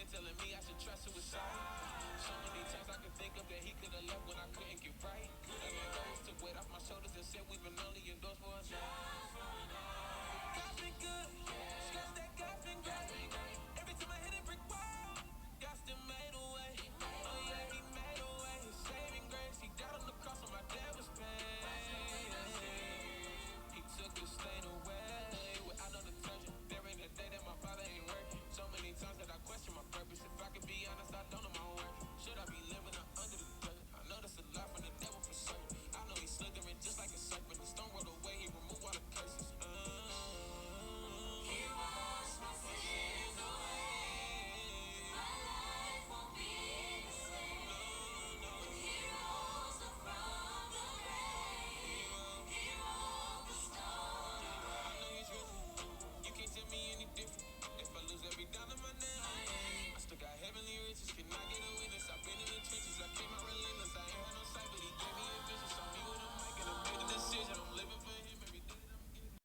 telling me I should try suicide. So many times I can think of that he could have left when I couldn't get right. That man goes took weight off my shoulders and said we've been only indoors for a night. God's been good. Stress that God's been great. Every time I hit a brick wall, God still made a way. Oh yeah, he made a way. His saving grace. He died on the cross when my dad was paid. He took the stain away without no detergent. There ain't a day that my father ain't working. So many times that I question my purpose. If I could be honest, I don't know my worth. Should I be living up under the dirt? I know that's a lie from the devil for certain. I know he's slithering just like a serpent. The stone rolled away, he removed all the curses. He washed my sins away. My life won't be the same. When he rose up from the grave, he rolled the stone away. I know he's risen. You can't tell me any different. If I lose every dollar my name, I still got heavenly riches. Can I get a witness? I've been in the trenches. I came out relentless. I ain't had no sight, but he gave me a vision. Saw me with a mic and I made a decision. I'm living for him every day that I'm getting.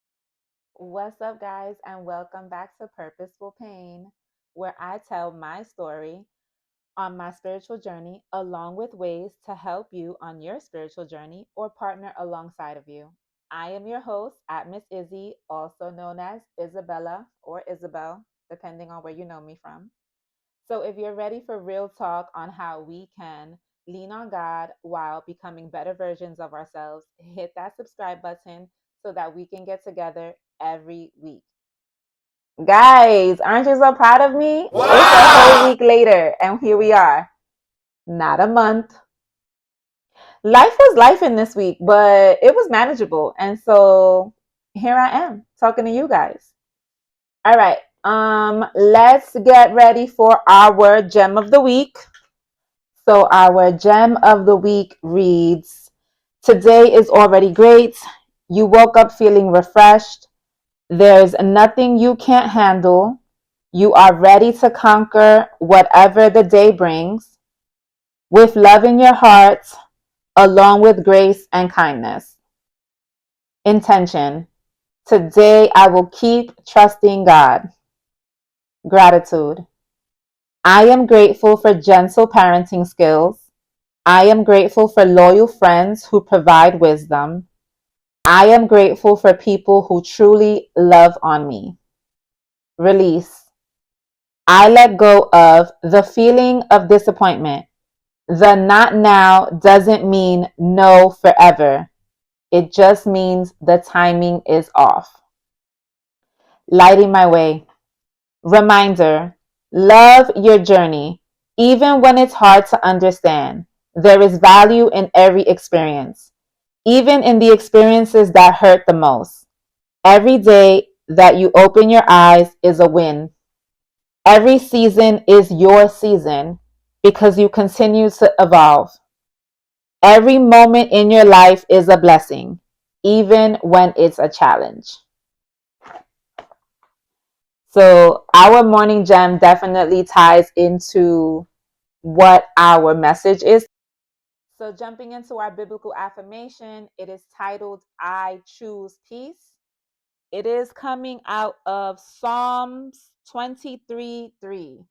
What's up, guys, and welcome back to Purposeful Pain, where I tell my story on my spiritual journey, along with ways to help you on your spiritual journey or partner alongside of you. I am your host at Miss Izzy, also known as Isabella or Isabel, depending on where you know me from. So if you're ready for real talk on how we can lean on God while becoming better versions of ourselves, hit that subscribe button so that we can get together every week. Guys, aren't you so proud of me? Wow. It's a whole week later, and here we are. Not a month. Life was life in this week, but it was manageable. And so here I am talking to you guys. All right. Let's get ready for our gem of the week. So our gem of the week reads, today is already great. You woke up feeling refreshed. There's nothing you can't handle. You are ready to conquer whatever the day brings with love in your heart, along with grace and kindness. Intention. Today I will keep trusting God. Gratitude. I am grateful for gentle parenting skills. I am grateful for loyal friends who provide wisdom. I am grateful for people who truly love on me. Release. I let go of the feeling of disappointment. The not now doesn't mean no forever. It just means the timing is off. Lighting my way. Reminder, love your journey, even when it's hard to understand. There is value in every experience, even in the experiences that hurt the most. Every day that you open your eyes is a win. Every season is your season because you continue to evolve. Every moment in your life is a blessing, even when it's a challenge. So, our morning gem definitely ties into what our message is. So, jumping into our biblical affirmation, it is titled, I Choose Peace. It is coming out of Psalms 23:3,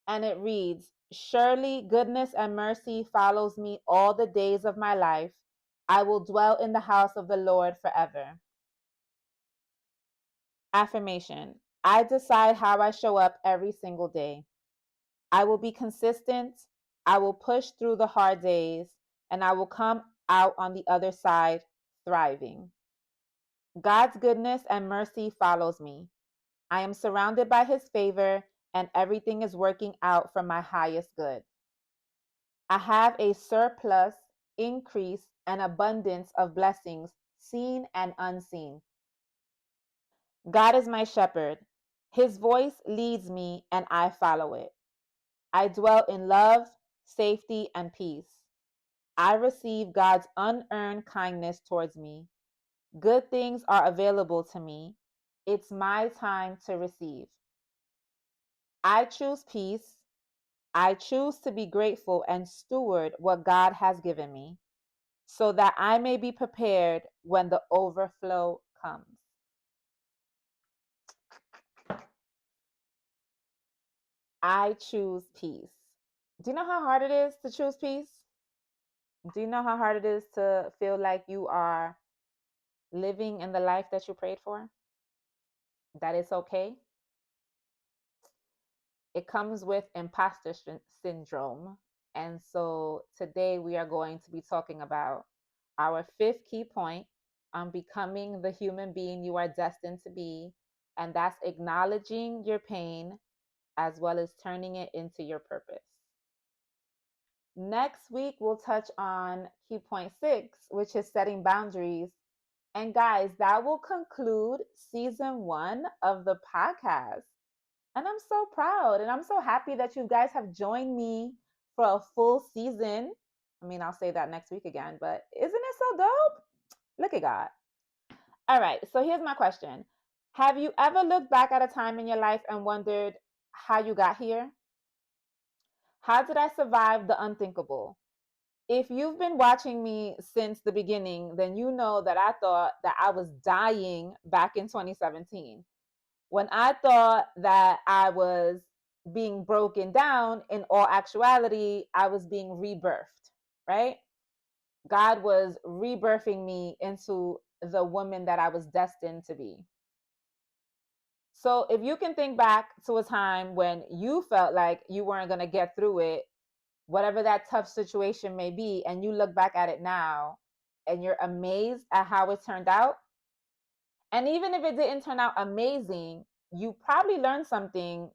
and it reads, surely goodness and mercy follows me all the days of my life. I will dwell in the house of the Lord forever. Affirmation. I decide how I show up every single day. I will be consistent. I will push through the hard days, and I will come out on the other side thriving. God's goodness and mercy follows me. I am surrounded by his favor, and everything is working out for my highest good. I have a surplus, increase, and abundance of blessings, seen and unseen. God is my shepherd. His voice leads me, and I follow it. I dwell in love, safety, and peace. I receive God's unearned kindness towards me. Good things are available to me. It's my time to receive. I choose peace. I choose to be grateful and steward what God has given me so that I may be prepared when the overflow comes. I choose peace. Do you know how hard it is to choose peace? Do you know how hard it is to feel like you are living in the life that you prayed for? That it's okay? It comes with imposter syndrome. And so today we are going to be talking about our fifth key point on becoming the human being you are destined to be. And that's acknowledging your pain as well as turning it into your purpose. Next week, we'll touch on key point 6, which is setting boundaries. And guys, that will conclude season 1 of the podcast. And I'm so proud and I'm so happy that you guys have joined me for a full season. I mean, I'll say that next week again, but isn't it so dope? Look at God. All right, so here's my question. Have you ever looked back at a time in your life and wondered how you got here? How did I survive the unthinkable? If you've been watching me since the beginning, then you know that I thought that I was dying back in 2017. When I thought that I was being broken down, in all actuality, I was being rebirthed, right? God was rebirthing me into the woman that I was destined to be. So if you can think back to a time when you felt like you weren't going to get through it, whatever that tough situation may be, and you look back at it now and you're amazed at how it turned out, and even if it didn't turn out amazing, you probably learned something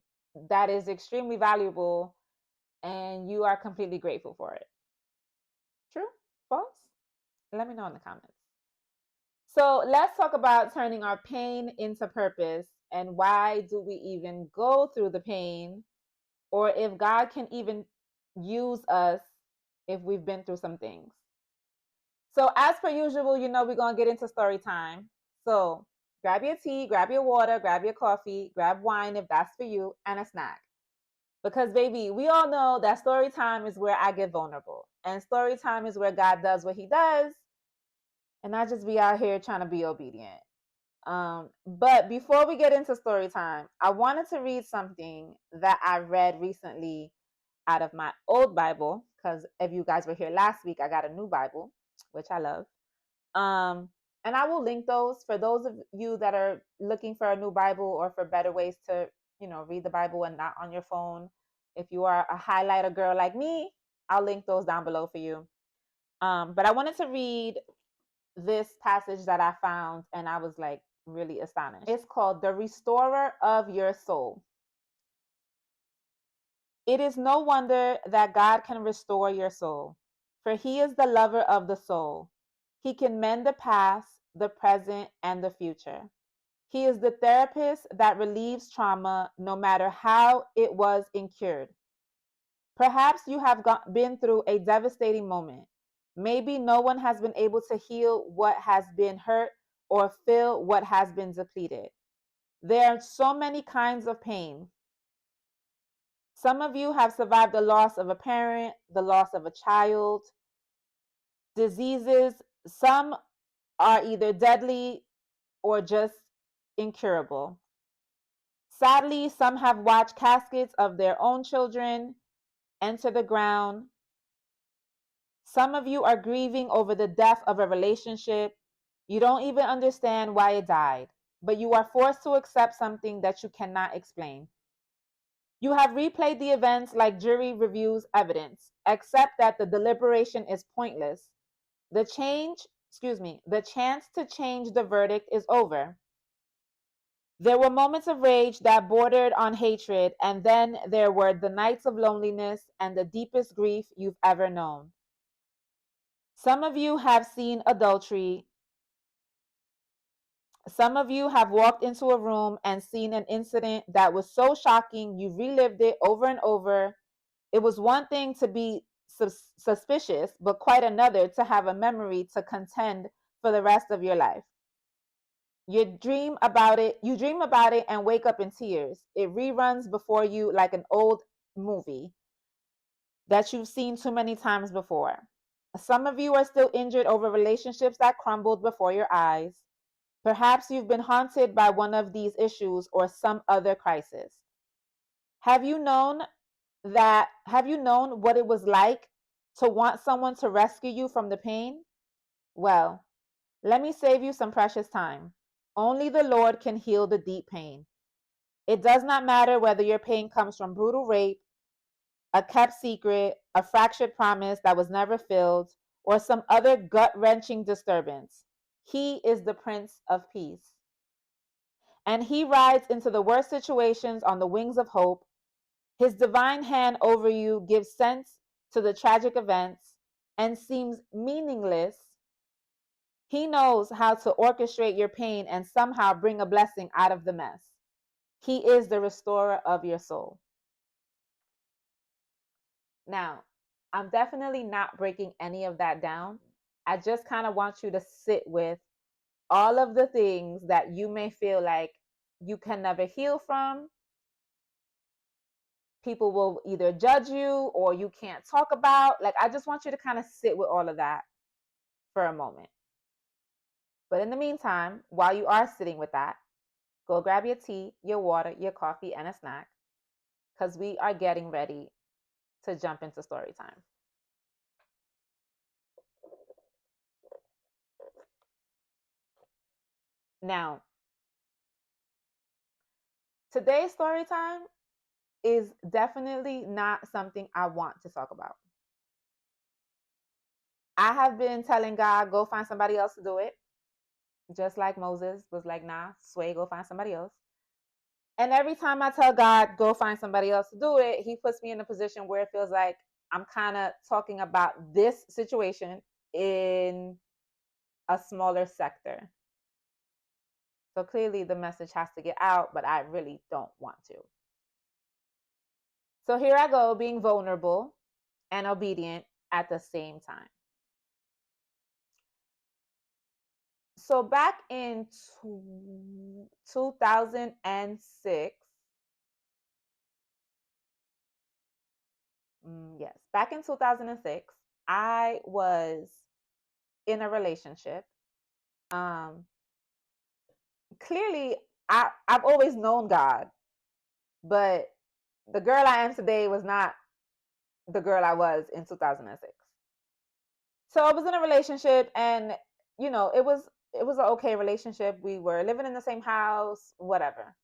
that is extremely valuable and you are completely grateful for it. True? False? Let me know in the comments. So let's talk about turning our pain into purpose, and why do we even go through the pain, or if God can even use us if we've been through some things. So as per usual, we're going to get into story time. So grab your tea, grab your water, grab your coffee, grab wine if that's for you, and a snack. Because baby, we all know that story time is where I get vulnerable. And story time is where God does what he does. And I just be out here trying to be obedient. But before we get into story time, I wanted to read something that I read recently out of my old Bible. Because if you guys were here last week, I got a new Bible, which I love. Um, and I will link those for those of you that are looking for a new Bible or for better ways to, read the Bible and not on your phone. If you are a highlighter girl like me, I'll link those down below for you. But I wanted to read this passage that I found and I was like really astonished. It's called The Restorer of Your Soul. It is no wonder that God can restore your soul, for he is the lover of the soul. He can mend the past, the present, and the future. He is the therapist that relieves trauma no matter how it was incurred. Perhaps you have been through a devastating moment. Maybe no one has been able to heal what has been hurt or fill what has been depleted. There are so many kinds of pain. Some of you have survived the loss of a parent, the loss of a child, diseases. Some are either deadly or just incurable. Sadly, some have watched caskets of their own children enter the ground. Some of you are grieving over the death of a relationship. You don't even understand why it died, but you are forced to accept something that you cannot explain. You have replayed the events like jury reviews evidence, except that the deliberation is pointless. The chance to change the verdict is over. There were moments of rage that bordered on hatred, and then there were the nights of loneliness and the deepest grief you've ever known. Some of you have seen adultery. Some of you have walked into a room and seen an incident that was so shocking you relived it over and over. It was one thing to be suspicious, but quite another to have a memory to contend for the rest of your life. You dream about it and wake up in tears. It reruns before you like an old movie that you've seen too many times before. Some of you are still injured over relationships that crumbled before your eyes. Perhaps you've been haunted by one of these issues or some other crisis. Have you known have you known what it was like to want someone to rescue you from the pain? Well, let me save you some precious time. Only the Lord can heal the deep pain. It does not matter whether your pain comes from brutal rape, a kept secret, a fractured promise that was never filled, or some other gut wrenching disturbance. He is the Prince of Peace. And he rides into the worst situations on the wings of hope. His divine hand over you gives sense to the tragic events and seems meaningless. He knows how to orchestrate your pain and somehow bring a blessing out of the mess. He is the restorer of your soul. Now, I'm definitely not breaking any of that down. I just kind of want you to sit with all of the things that you may feel like you can never heal from. People will either judge you or you can't talk about. Like, I just want you to kind of sit with all of that for a moment. But in the meantime, while you are sitting with that, go grab your tea, your water, your coffee, and a snack because we are getting ready to jump into story time. Now, today's story time is definitely not something I want to talk about. I have been telling God, go find somebody else to do it. Just like Moses was like, nah, Sway, go find somebody else. And every time I tell God, go find somebody else to do it, he puts me in a position where it feels like I'm kind of talking about this situation in a smaller sector. So clearly the message has to get out, but I really don't want to. So here I go, being vulnerable and obedient at the same time. So back in 2006, yes, back in 2006, I was in a relationship. Um, Clearly, I've always known God, but the girl I am today was not the girl I was in 2006. So I was in a relationship, and it was an okay relationship. We were living in the same house, whatever.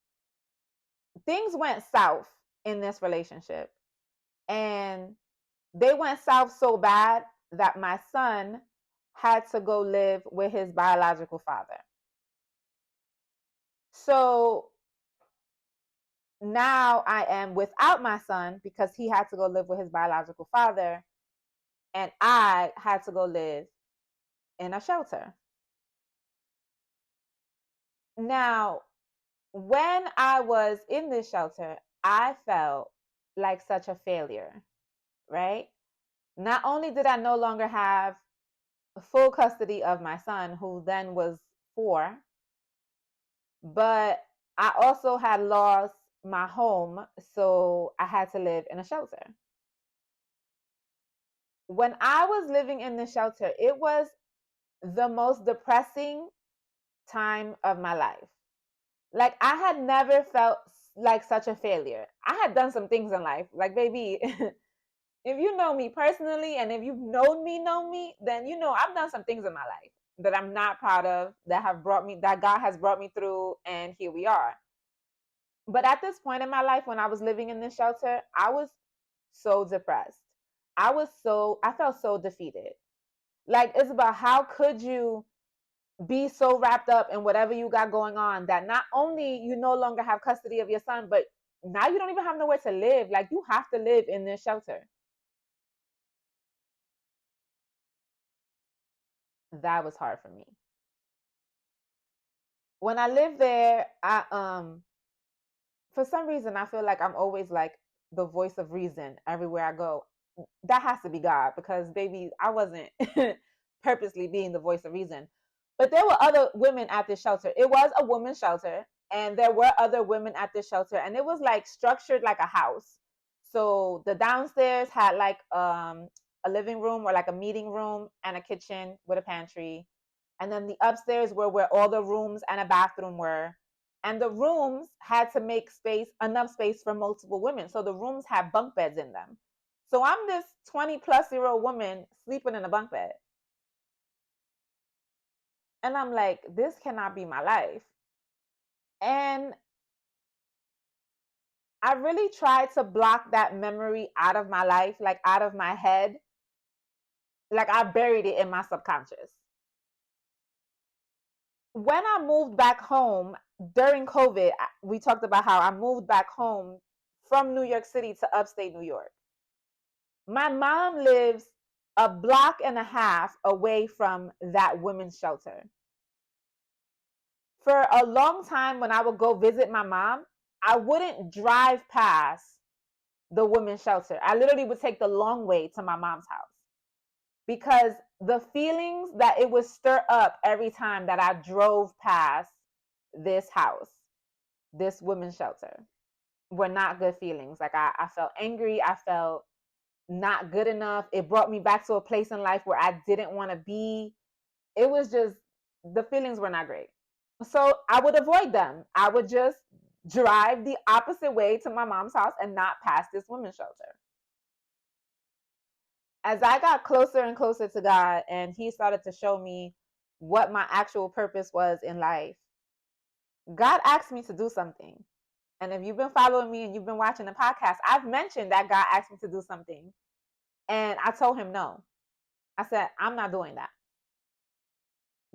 Things went south in this relationship, and they went south so bad that my son had to go live with his biological father. So now I am without my son because he had to go live with his biological father, and I had to go live in a shelter. Now, when I was in this shelter, I felt like such a failure, right? Not only did I no longer have full custody of my son, who then was 4, but I also had lost my home, so I had to live in a shelter. When I was living in the shelter, it was the most depressing time of my life. Like, I had never felt like such a failure. I had done some things in life. Like, baby, if you know me personally and if you've known me, then you know I've done some things in my life that I'm not proud of, that God has brought me through, and here we are. But at this point in my life, when I was living in this shelter, I was so depressed. I felt so defeated. Like, it's about how could you be so wrapped up in whatever you got going on that not only you no longer have custody of your son, but now you don't even have nowhere to live. Like, you have to live in this shelter. That was hard for me. When I lived there, I for some reason I feel like I'm always like the voice of reason everywhere I go. That has to be God, because baby, I wasn't purposely being the voice of reason. But there were other women at this shelter. It was a women's shelter, and there were other women at this shelter, and it was like structured like a house. So the downstairs had like a living room or like a meeting room and a kitchen with a pantry. And then the upstairs were where all the rooms and a bathroom were. And the rooms had to make space, enough space for multiple women. So the rooms had bunk beds in them. So I'm this 20-plus-year-old woman sleeping in a bunk bed. And I'm like, this cannot be my life. And I really tried to block that memory out of my life, like out of my head. Like I buried it in my subconscious. When I moved back home during COVID, we talked about how I moved back home from New York City to upstate New York. My mom lives a block and a half away from that women's shelter. For a long time, when I would go visit my mom, I wouldn't drive past the women's shelter. I literally would take the long way to my mom's house because the feelings that it would stir up every time that I drove past this house, this women's shelter, were not good feelings. Like I felt angry. I felt not good enough. It brought me back to a place in life where I didn't want to be. It was just, the feelings were not great. So I would avoid them. I would just drive the opposite way to my mom's house and not pass this women's shelter. As I got closer and closer to God and He started to show me what my actual purpose was in life, God asked me to do something. And if you've been following me and you've been watching the podcast, I've mentioned that God asked me to do something. And I told Him no. I said, I'm not doing that.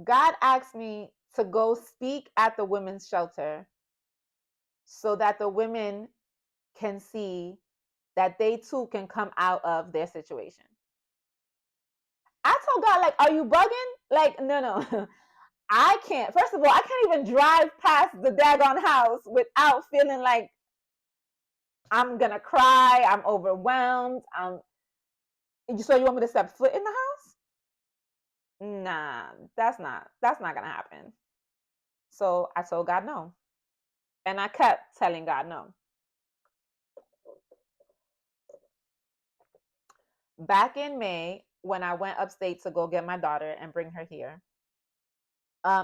God asked me to go speak at the women's shelter so that the women can see that they too can come out of their situation. I told God, like, are you bugging? Like, no. I can't. First of all, I can't even drive past the daggone house without feeling like I'm gonna cry. I'm overwhelmed. So you want me to step foot in the house? Nah, that's not gonna happen. So I told God no, and I kept telling God no. Back in May, when I went upstate to go get my daughter and bring her here,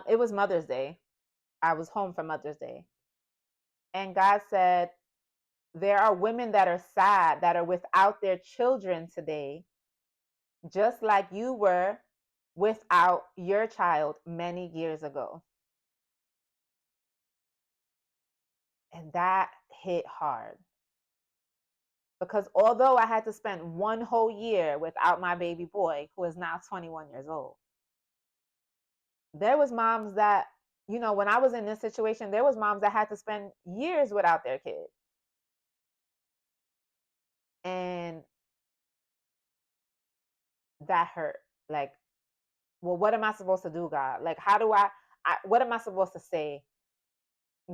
it was Mother's Day. I was home for Mother's Day, and God said, there are women that are sad, that are without their children today, just like you were without your child many years ago. And that hit hard. Because although I had to spend one whole year without my baby boy, who is now 21 years old, there was moms that, when I was in this situation, there was moms that had to spend years without their kid. And that hurt. Like, well, what am I supposed to do, God? Like, how do what am I supposed to say?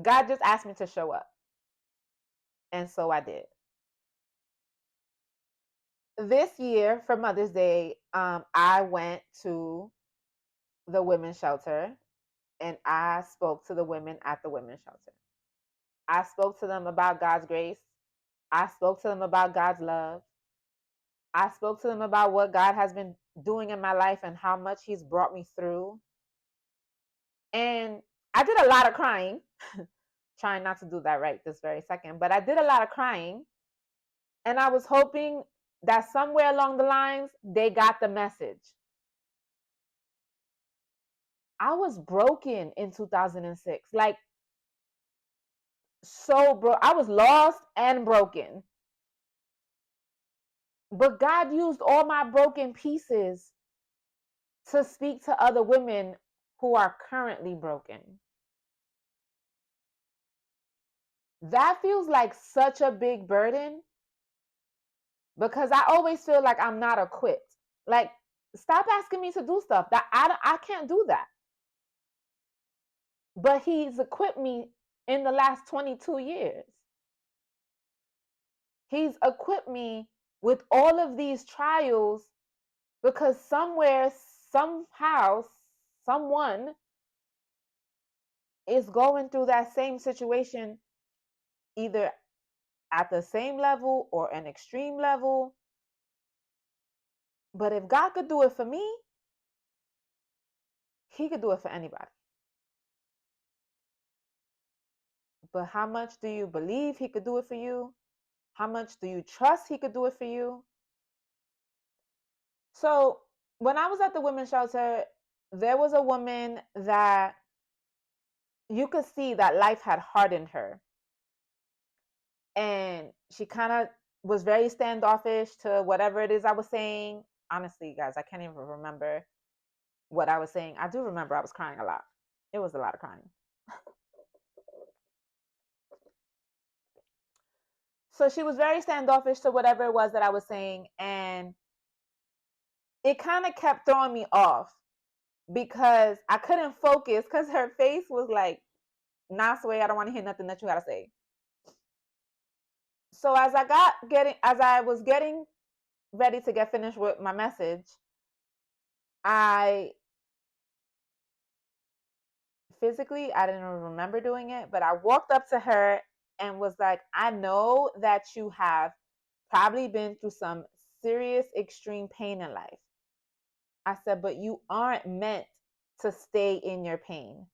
God just asked me to show up. And so I did. This year for Mother's Day, I went to the women's shelter and I spoke to the women at the women's shelter. I spoke to them about God's grace. I spoke to them about God's love. I spoke to them about what God has been doing in my life and how much He's brought me through. And I did a lot of crying, trying not to do that right this very second, but I did a lot of crying. And I was hoping that somewhere along the lines, they got the message. I was broken in 2006. Like, so broke. I was lost and broken. But God used all my broken pieces to speak to other women who are currently broken. That feels like such a big burden because I always feel like I'm not equipped. Like, stop asking me to do stuff that I can't do that. But He's equipped me in the last 22 years. He's equipped me with all of these trials because somewhere, somehow, someone is going through that same situation, either at the same level or an extreme level. But if God could do it for me, He could do it for anybody. But how much do you believe he could do it for you? How much do you trust he could do it for you? So when I was at the women's shelter, there was a woman that you could see that life had hardened her. And she kind of was very standoffish to whatever it is I was saying. Honestly, guys, I can't even remember what I was saying. I do remember I was crying a lot. It was a lot of crying. So she was very standoffish to whatever it was that I was saying. And it kind of kept throwing me off because I couldn't focus because her face was like, nah, Sway, I don't want to hear nothing that you got to say. So as I was getting ready to get finished with my message, I physically, I didn't remember doing it, but I walked up to her and was like, I know that you have probably been through some serious, extreme pain in life. I said, but you aren't meant to stay in your pain.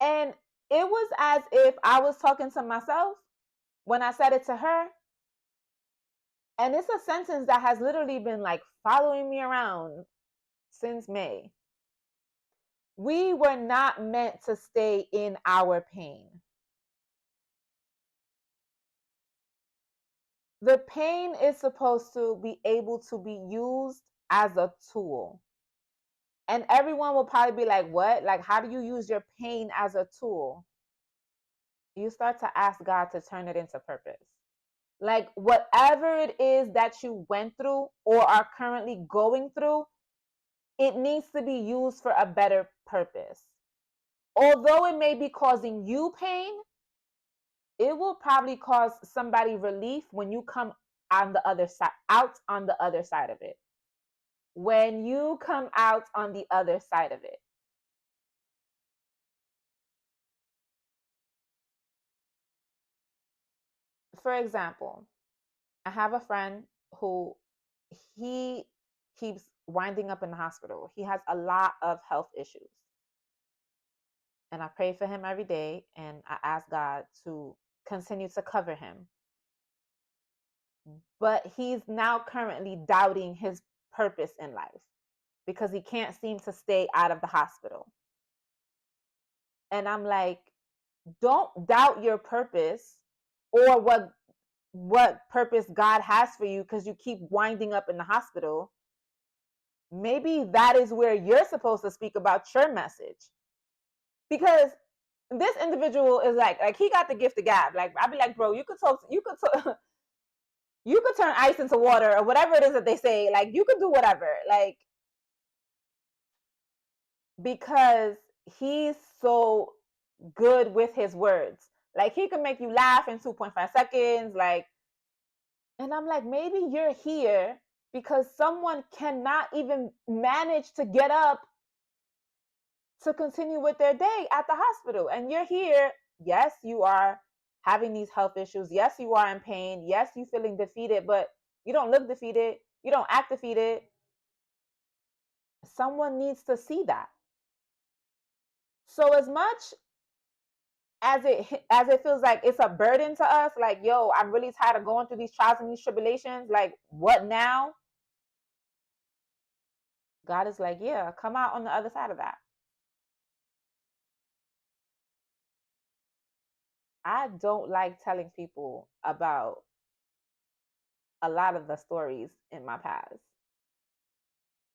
And it was as if I was talking to myself when I said it to her. And it's a sentence that has literally been like following me around since May. We were not meant to stay in our pain. The pain is supposed to be able to be used as a tool. And everyone will probably be like, what? Like, how do you use your pain as a tool? You start to ask God to turn it into purpose. Like, whatever it is that you went through or are currently going through, it needs to be used for a better purpose. Although it may be causing you pain, it will probably cause somebody relief when you come on the other side, out on the other side of it. When you come out on the other side of it. For example, I have a friend who he keeps winding up in the hospital. He has a lot of health issues. And I pray for him every day and I ask God to continue to cover him. But he's now currently doubting his purpose in life because he can't seem to stay out of the hospital. And I'm like, don't doubt your purpose or what purpose God has for you because you keep winding up in the hospital. Maybe that is where you're supposed to speak about your message. Because this individual is like he got the gift of gab. Like I'd be like, bro, you could turn ice into water or whatever it is that they say. Like you could do whatever. Like because he's so good with his words. Like he can make you laugh in 2.5 seconds. Like, and I'm like, maybe you're here because someone cannot even manage to get up to continue with their day at the hospital. And you're here. Yes, you are having these health issues. Yes, you are in pain. Yes, you feeling defeated, but you don't look defeated. You don't act defeated. Someone needs to see that. So as much as it feels like it's a burden to us, like, yo, I'm really tired of going through these trials and these tribulations. Like, what now? God is like, yeah, come out on the other side of that. I don't like telling people about a lot of the stories in my past,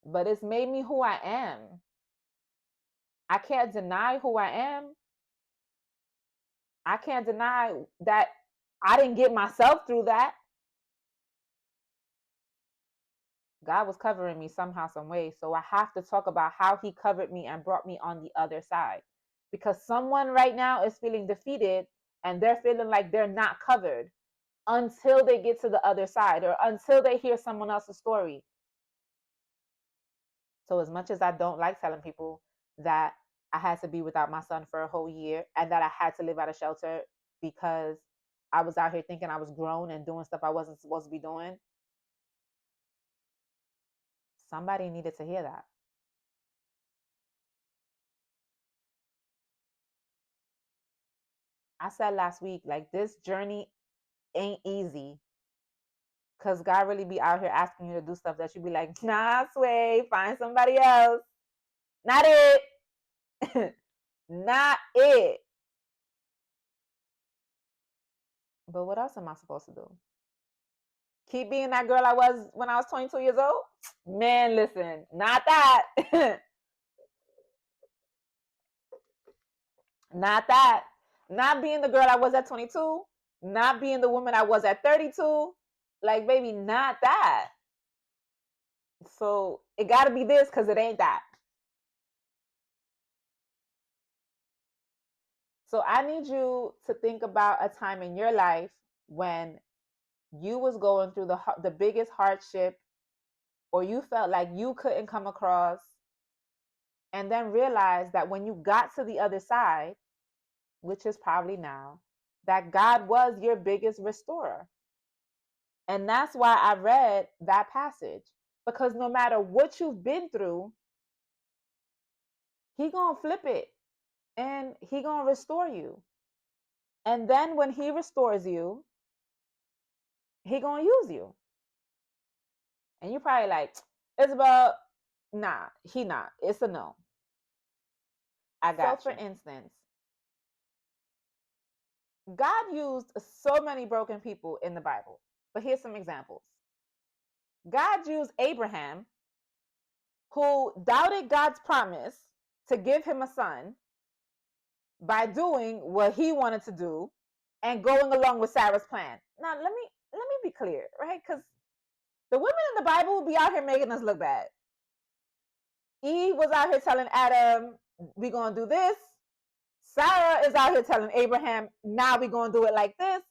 but it's made me who I am. I can't deny who I am. I can't deny that I didn't get myself through that. God was covering me somehow, some way. So I have to talk about how he covered me and brought me on the other side. Because someone right now is feeling defeated and they're feeling like they're not covered until they get to the other side or until they hear someone else's story. So as much as I don't like telling people that I had to be without my son for a whole year and that I had to live out of shelter because I was out here thinking I was grown and doing stuff I wasn't supposed to be doing, somebody needed to hear that. I said last week, like, this journey ain't easy. Cause God really be out here asking you to do stuff that you be like, nah, Sway, find somebody else. Not it. Not it. But what else am I supposed to do? Keep being that girl I was when I was 22 years old? Man, listen, not that. Not that. Not being the girl I was at 22. Not being the woman I was at 32. Like, baby, not that. So it got to be this because it ain't that. So I need you to think about a time in your life when you was going through the biggest hardship, or you felt like you couldn't come across, and then realize that when you got to the other side, which is probably now, that God was your biggest restorer. And that's why I read that passage, because no matter what you've been through, he going to flip it and he going to restore you. And then when he restores you, he going to use you. And you probably like, Isabel, nah, he not. It's a no. I got you. So for instance, God used so many broken people in the Bible. But here's some examples. God used Abraham, who doubted God's promise to give him a son by doing what he wanted to do and going along with Sarah's plan. Now, let me be clear, right? Because the women in the Bible be out here making us look bad. Eve was out here telling Adam, we're going to do this. Sarah is out here telling Abraham, now we're going to do it like this.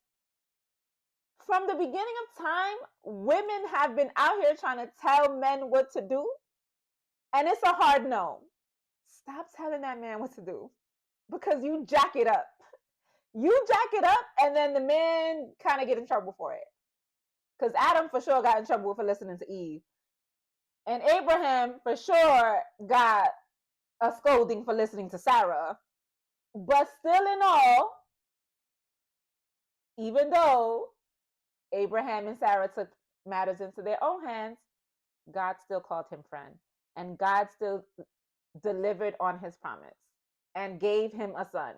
From the beginning of time, women have been out here trying to tell men what to do. And it's a hard no. Stop telling that man what to do, because you jack it up. You jack it up, and then the men kind of get in trouble for it. Because Adam for sure got in trouble for listening to Eve. And Abraham for sure got a scolding for listening to Sarah. But still in all, even though Abraham and Sarah took matters into their own hands, God still called him friend. And God still delivered on his promise and gave him a son.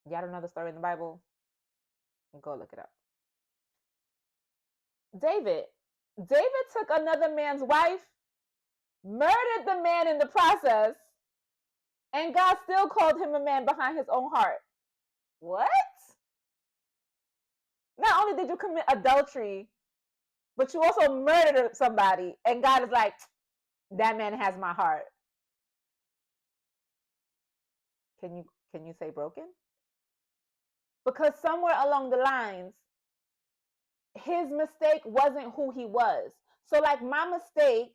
Y'all don't know the story in the Bible? Go look it up. David took another man's wife, murdered the man in the process, and God still called him a man behind his own heart. What? Not only did you commit adultery, but you also murdered somebody, and God is like, that man has my heart. Can you say broken? Because somewhere along the lines, his mistake wasn't who he was. So like, my mistake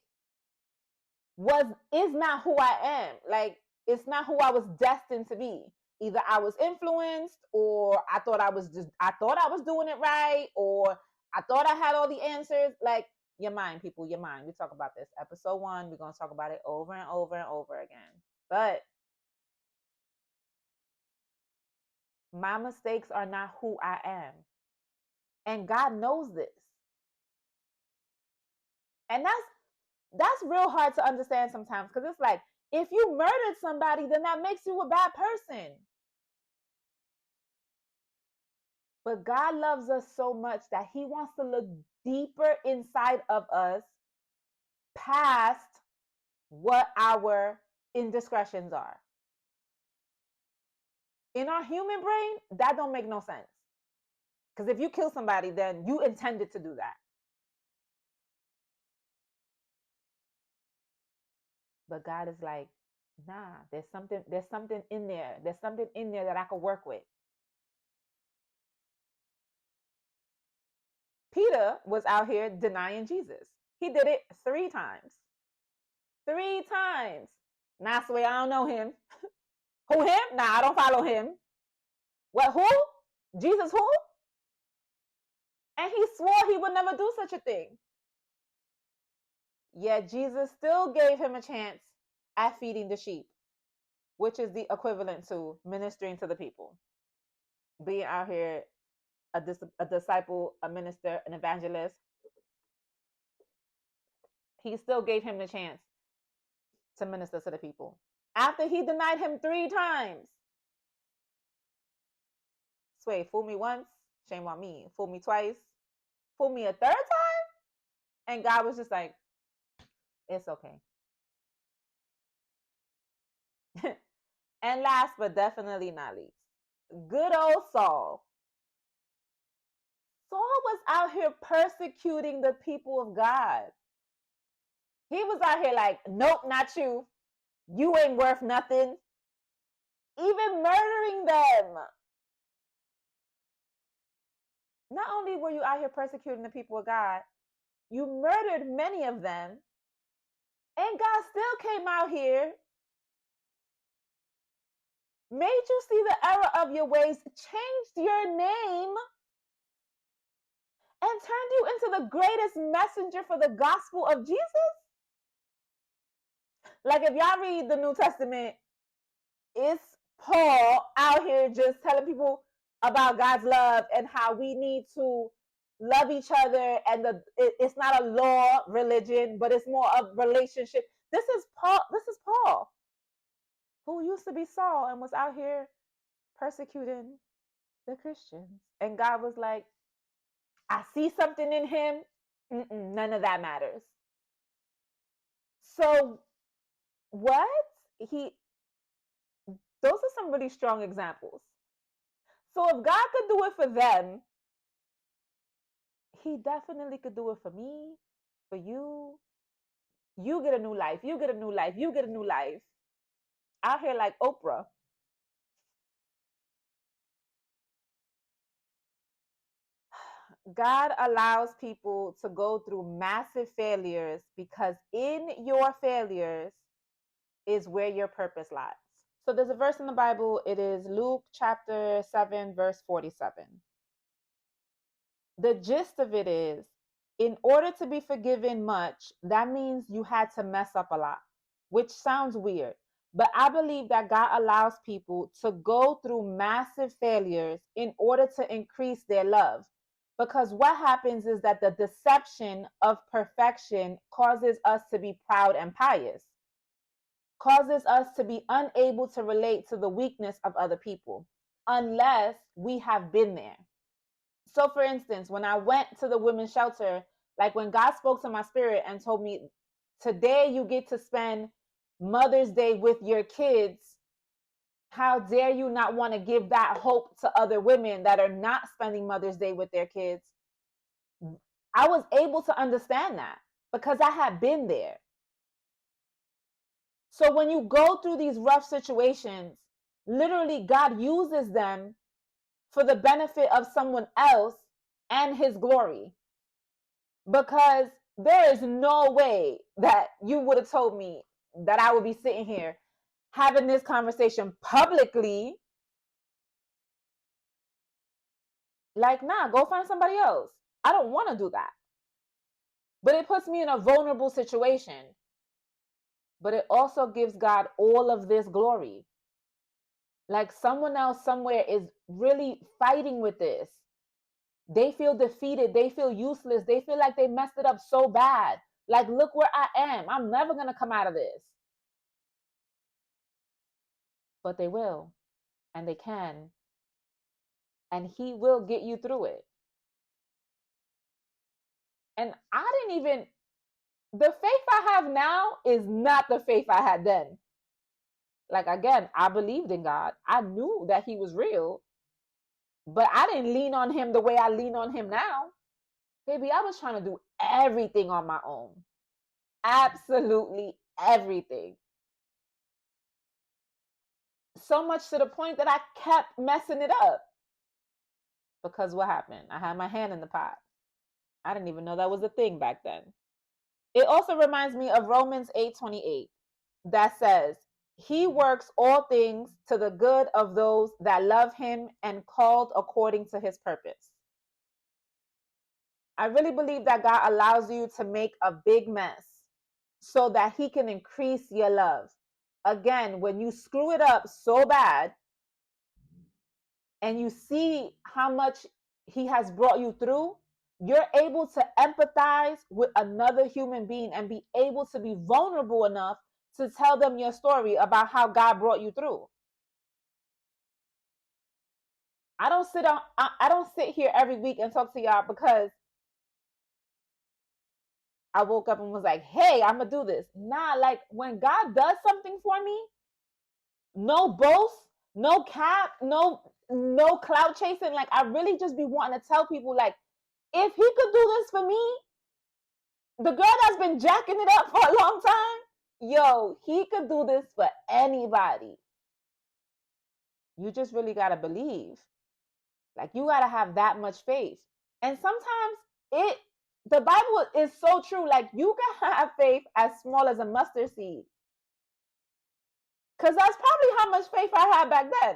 is not who I am. Like, it's not who I was destined to be. Either I was influenced, or I thought I was doing it right, or I thought I had all the answers. Like, your mind, people, your mind. We talk about this. Episode 1, we're going to talk about it over and over and over again. But my mistakes are not who I am. And God knows this. And that's real hard to understand sometimes, because it's like, if you murdered somebody, then that makes you a bad person. But God loves us so much that he wants to look deeper inside of us, past what our indiscretions are. In our human brain, that don't make no sense. Because if you kill somebody, then you intended to do that. But God is like, nah, there's something in there. There's something in there that I could work with. Peter was out here denying Jesus. He did it 3 times. 3 times. Nah, Sway, I don't know him. Who, him? Nah, I don't follow him. What, who? Jesus who? And he swore he would never do such a thing. Yet Jesus still gave him a chance at feeding the sheep. which is the equivalent to ministering to the people, being out here a disciple, a minister, an evangelist. He still gave him the chance to minister to the people after he denied him 3 times. Sway, fool me once, shame on me. Fool me twice, fool me a third time. And God was just like, it's okay. And last but definitely not least, good old Saul. Saul was out here persecuting the people of God. He was out here like, nope, not you. You ain't worth nothing. Even murdering them. Not only were you out here persecuting the people of God, you murdered many of them. And God still came out here, made you see the error of your ways, changed your name, and turned you into the greatest messenger for the gospel of Jesus. Like, if y'all read the New Testament, it's Paul out here just telling people about God's love and how we need to love each other, and it's not a law religion, but it's more of relationship. This is Paul, who used to be Saul and was out here persecuting the Christians. And God was like, I see something in him. None of that matters. So what? Those are some really strong examples. So if God could do it for them, he definitely could do it for me, for you. You get a new life. You get a new life. You get a new life. Out here like Oprah. God allows people to go through massive failures because in your failures is where your purpose lies. So there's a verse in the Bible. It is Luke chapter 7, verse 47. The gist of it is, in order to be forgiven much, that means you had to mess up a lot, which sounds weird. But I believe that God allows people to go through massive failures in order to increase their love. Because what happens is that the deception of perfection causes us to be proud and pious, causes us to be unable to relate to the weakness of other people unless we have been there. So, for instance, when I went to the women's shelter, like when God spoke to my spirit and told me, today you get to spend Mother's Day with your kids, how dare you not want to give that hope to other women that are not spending Mother's Day with their kids? I was able to understand that because I had been there. So when you go through these rough situations, literally God uses them for the benefit of someone else and his glory. Because there is no way that you would have told me that I would be sitting here having this conversation publicly. Like, nah, go find somebody else. I don't want to do that. But it puts me in a vulnerable situation. But it also gives God all of this glory. Like, someone else somewhere is really fighting with this. They feel defeated. They feel useless. They feel like they messed it up so bad. Like, look where I am. I'm never going to come out of this. But they will, and they can, and he will get you through it. And I didn't even, the faith I have now is not the faith I had then. Like, again, I believed in God. I knew that he was real, but I didn't lean on him the way I lean on him now. Baby, I was trying to do everything on my own. Absolutely everything. So much to the point that I kept messing it up. Because what happened? I had my hand in the pot. I didn't even know that was a thing back then. It also reminds me of Romans 8:28 that says, he works all things to the good of those that love him and called according to his purpose. I really believe that God allows you to make a big mess so that he can increase your love. again, when you screw it up so bad and you see how much he has brought you through, you're able to empathize with another human being and be able to be vulnerable enough to tell them your story about how God brought you through. I don't sit here every week and talk to y'all because I woke up and was like, hey, I'm gonna do this. Nah, like when God does something for me, no boast, no cap, no clout chasing. Like I really just be wanting to tell people, like, if he could do this for me, the girl that's been jacking it up for a long time, yo, he could do this for anybody. You just really gotta believe. Like you gotta have that much faith. And sometimes it the Bible is so true. Like you can have faith as small as a mustard seed. Cause that's probably how much faith I had back then.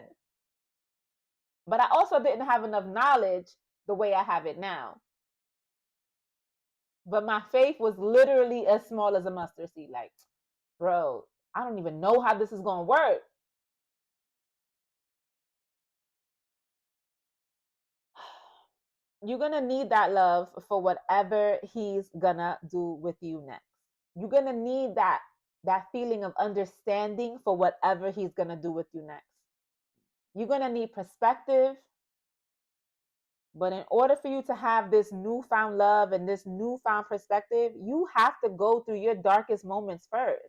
But I also didn't have enough knowledge the way I have it now. But my faith was literally as small as a mustard seed. Like, bro, I don't even know how this is gonna work. You're gonna need that love for whatever he's gonna do with you next. You're gonna need that feeling of understanding for whatever he's gonna do with you next. You're gonna need perspective. But in order for you to have this newfound love and this newfound perspective, you have to go through your darkest moments first.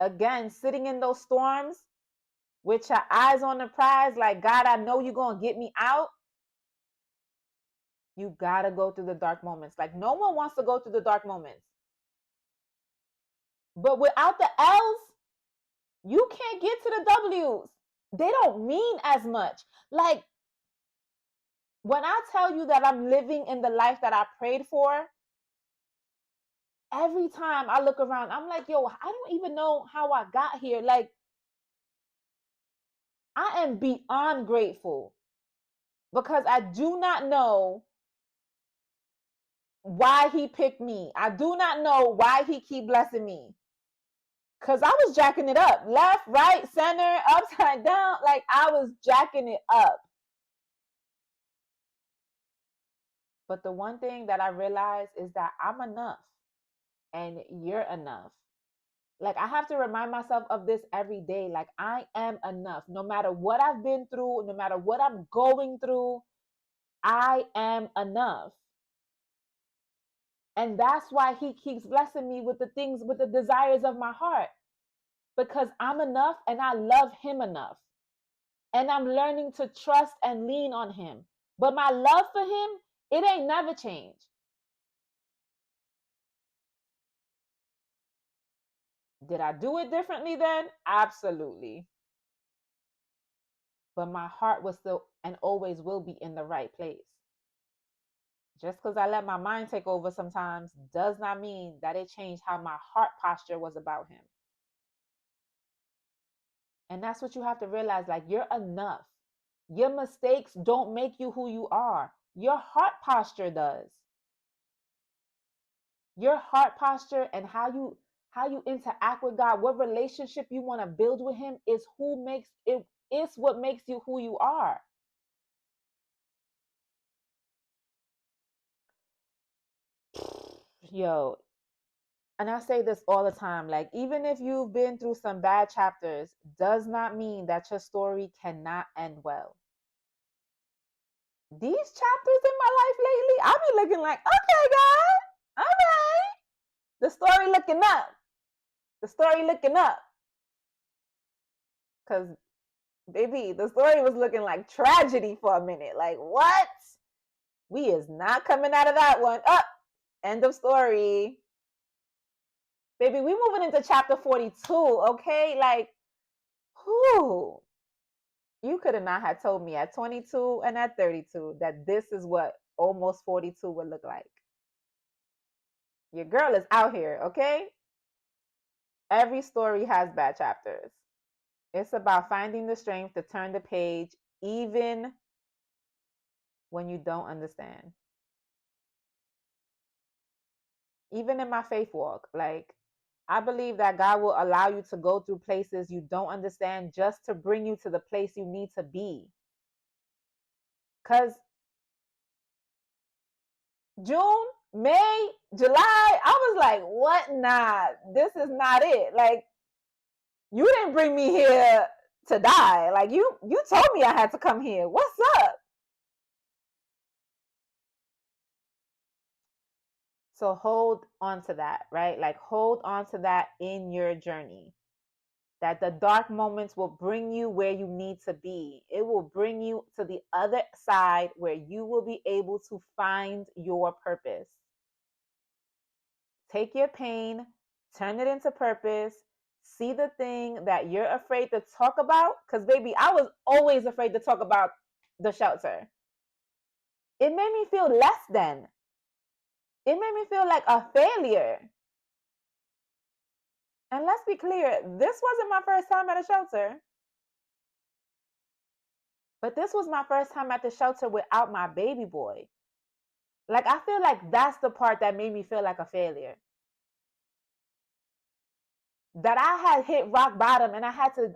Again, sitting in those storms with your eyes on the prize, like, God, I know you're going to get me out. You got to go through the dark moments. Like, no one wants to go through the dark moments. But without the L's, you can't get to the W's. They don't mean as much. Like, when I tell you that I'm living in the life that I prayed for, every time I look around, I'm like, yo, I don't even know how I got here. Like, I am beyond grateful because I do not know why he picked me. I do not know why he keep blessing me. Cause I was jacking it up. Left, right, center, upside down. Like I was jacking it up. But the one thing that I realized is that I'm enough and you're enough. Like I have to remind myself of this every day. Like I am enough. No matter what I've been through, no matter what I'm going through, I am enough. And that's why he keeps blessing me with the things, with the desires of my heart. Because I'm enough and I love him enough. And I'm learning to trust and lean on him. But my love for him, it ain't never changed. Did I do it differently then? Absolutely. But my heart was still and always will be in the right place. Just because I let my mind take over sometimes does not mean that it changed how my heart posture was about him. And that's what you have to realize, like you're enough. Your mistakes don't make you who you are. Your heart posture does. Your heart posture and how you interact with God, what relationship you want to build with him is who makes it is what makes you who you are. Yo, and I say this all the time, like even if you've been through some bad chapters, does not mean that your story cannot end well. These chapters in my life lately, I be looking like, okay, God, all right. The story looking up. The story looking up. Because, baby, the story was looking like tragedy for a minute. Like, what? We is not coming out of that one. Up. End of story. Baby, we moving into chapter 42, okay? Like, whoo. You could have not had told me at 22 and at 32 that this is what almost 42 would look like. Your girl is out here, okay? Every story has bad chapters. It's about finding the strength to turn the page even when you don't understand. Even in my faith walk, like I believe that God will allow you to go through places you don't understand just to bring you to the place you need to be. Because June, May, July, I was like, what? Nah, this is not it. Like, you didn't bring me here to die. Like, you told me I had to come here. What's up? So hold on to that, right? Like, hold on to that in your journey. That the dark moments will bring you where you need to be. It will bring you to the other side where you will be able to find your purpose. Take your pain, turn it into purpose. See the thing that you're afraid to talk about. Because, baby, I was always afraid to talk about the shelter. It made me feel less than. It made me feel like a failure. And let's be clear, this wasn't my first time at a shelter, but this was my first time at the shelter without my baby boy. Like, I feel like that's the part that made me feel like a failure. That I had hit rock bottom and I had to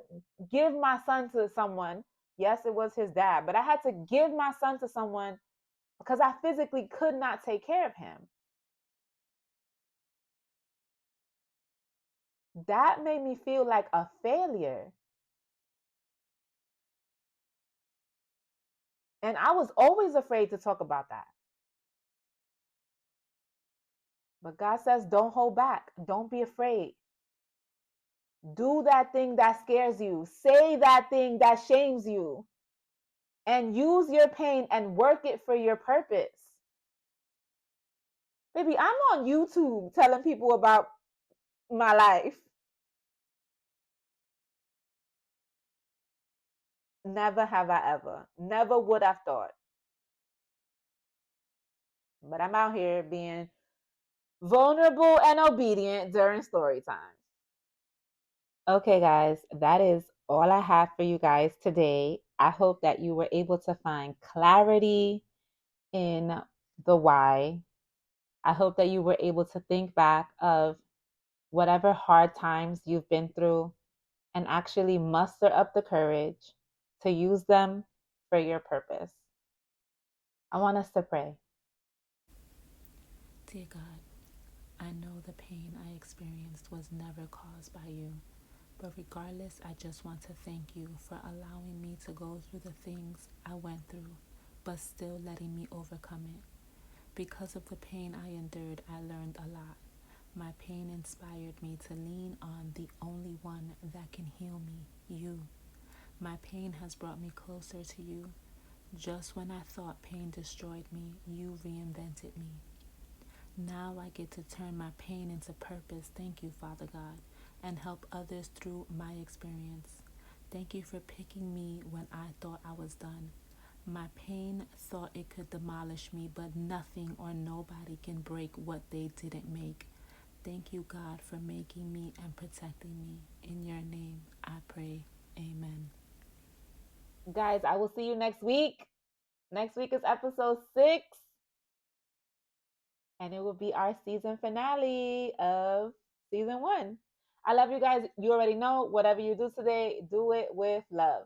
give my son to someone. Yes, it was his dad, but I had to give my son to someone because I physically could not take care of him. That made me feel like a failure. And I was always afraid to talk about that. But God says, don't hold back. Don't be afraid. Do that thing that scares you. Say that thing that shames you. And use your pain and work it for your purpose. Baby, I'm on YouTube telling people about my life. Never have I ever. Never would have thought. But I'm out here being vulnerable and obedient during story time. Okay, guys, that is all I have for you guys today. I hope that you were able to find clarity in the why. I hope that you were able to think back of whatever hard times you've been through and actually muster up the courage to use them for your purpose. I want us to pray. Dear God, I know the pain I experienced was never caused by you, but regardless, I just want to thank you for allowing me to go through the things I went through, but still letting me overcome it. Because of the pain I endured, I learned a lot. My pain inspired me to lean on the only one that can heal me, you. My pain has brought me closer to you. Just when I thought pain destroyed me, you reinvented me. Now I get to turn my pain into purpose. Thank you, Father God, and help others through my experience. Thank you for picking me when I thought I was done. My pain thought it could demolish me, but nothing or nobody can break what they didn't make. Thank you, God, for making me and protecting me. In your name, I pray. Amen. Guys, I will see you next week. Next week is episode 6, and it will be our season finale of season 1. I love you guys. You already know, whatever you do today, do it with love.